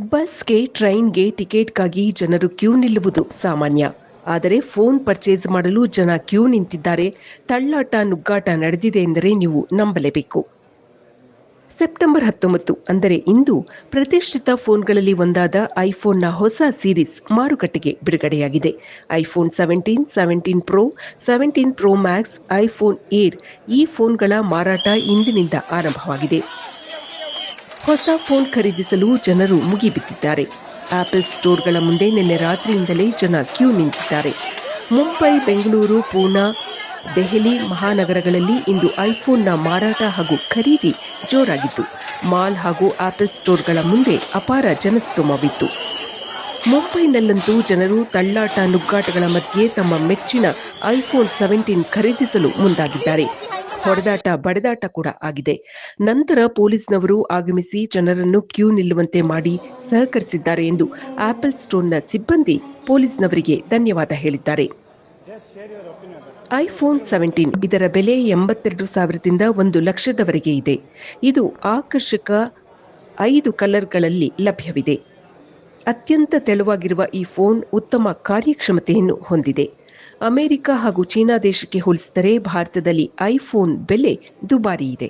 ಬಸ್ಗೆ, ಟ್ರೈನ್ಗೆ ಟಿಕೆಟ್ಗಾಗಿ ಜನರು ಕ್ಯೂ ನಿಲ್ಲುವುದು ಸಾಮಾನ್ಯ. ಆದರೆ ಫೋನ್ ಪರ್ಚೇಸ್ ಮಾಡಲು ಜನ ಕ್ಯೂ ನಿಂತಿದ್ದಾರೆ. ತಳ್ಳಾಟ ನುಗ್ಗಾಟ ನಡೆದಿದೆ ಎಂದರೆ ನೀವು ನಂಬಲೇಬೇಕು. ಸೆಪ್ಟೆಂಬರ್ 19 ಅಂದರೆ ಇಂದು ಪ್ರತಿಷ್ಠಿತ ಫೋನ್ಗಳಲ್ಲಿ ಒಂದಾದ ಐಫೋನ್ನ ಹೊಸ ಸೀರೀಸ್ ಮಾರುಕಟ್ಟೆಗೆ ಬಿಡುಗಡೆಯಾಗಿದೆ. IPhone 17, 17 pro, 17 pro Max, iPhone air ಈ ಫೋನ್ಗಳ ಮಾರಾಟ ಇಂದಿನಿಂದ ಆರಂಭವಾಗಿದೆ. ಹೊಸ ಫೋನ್ ಖರೀದಿಸಲು ಜನರು ಮುಗಿಬಿದ್ದಿದ್ದಾರೆ. ಆಪಲ್ ಸ್ಟೋರ್ಗಳ ಮುಂದೆ ನಿನ್ನೆ ರಾತ್ರಿಯಿಂದಲೇ ಜನ ಕ್ಯೂ ನಿಂತಿದ್ದಾರೆ. ಮುಂಬೈ, ಬೆಂಗಳೂರು, ಪೂನಾ, ದೆಹಲಿ ಮಹಾನಗರಗಳಲ್ಲಿ ಇಂದು ಐಫೋನ್ನ ಮಾರಾಟ ಹಾಗೂ ಖರೀದಿ ಜೋರಾಗಿತ್ತು. ಮಾಲ್ ಹಾಗೂ ಆಪಲ್ ಸ್ಟೋರ್ಗಳ ಮುಂದೆ ಅಪಾರ ಜನಸ್ತೋಮವಿತ್ತು. ಮುಂಬೈನಲ್ಲಂತೂ ಜನರು ತಳ್ಳಾಟ ನುಗ್ಗಾಟಗಳ ಮಧ್ಯೆ ತಮ್ಮ ಮೆಚ್ಚಿನ ಐಫೋನ್ 17 ಖರೀದಿಸಲು ಮುಂದಾಗಿದ್ದಾರೆ. ಹೊಡೆದಾಟ ಬಡೆದಾಟ ಕೂಡ ಆಗಿದೆ. ನಂತರ ಪೊಲೀಸ್ನವರು ಆಗಮಿಸಿ ಜನರನ್ನು ಕ್ಯೂ ನಿಲ್ಲುವಂತೆ ಮಾಡಿ ಸಹಕರಿಸಿದ್ದಾರೆ ಎಂದು ಆಪಲ್ ಸ್ಟೋರ್ನ ಸಿಬ್ಬಂದಿ ಪೊಲೀಸ್ನವರಿಗೆ ಧನ್ಯವಾದ ಹೇಳಿದ್ದಾರೆ. ಐಫೋನ್ 17 ಇದರ ಬೆಲೆ 82,000ದಿಂದ 1,00,000ದವರೆಗೆ ಇದೆ. ಇದು ಆಕರ್ಷಕ 5 ಕಲರ್ಗಳಲ್ಲಿ ಲಭ್ಯವಿದೆ. ಅತ್ಯಂತ ತೆಳುವಾಗಿರುವ ಈ ಫೋನ್ ಉತ್ತಮ ಕಾರ್ಯಕ್ಷಮತೆಯನ್ನು ಹೊಂದಿದೆ. ಅಮೆರಿಕ ಹಾಗೂ ಚೀನಾ ದೇಶಕ್ಕೆ ಹೋಲಿಸಿದರೆ ಭಾರತದಲ್ಲಿ ಐಫೋನ್ ಬೆಲೆ ದುಬಾರಿ ಇದೆ.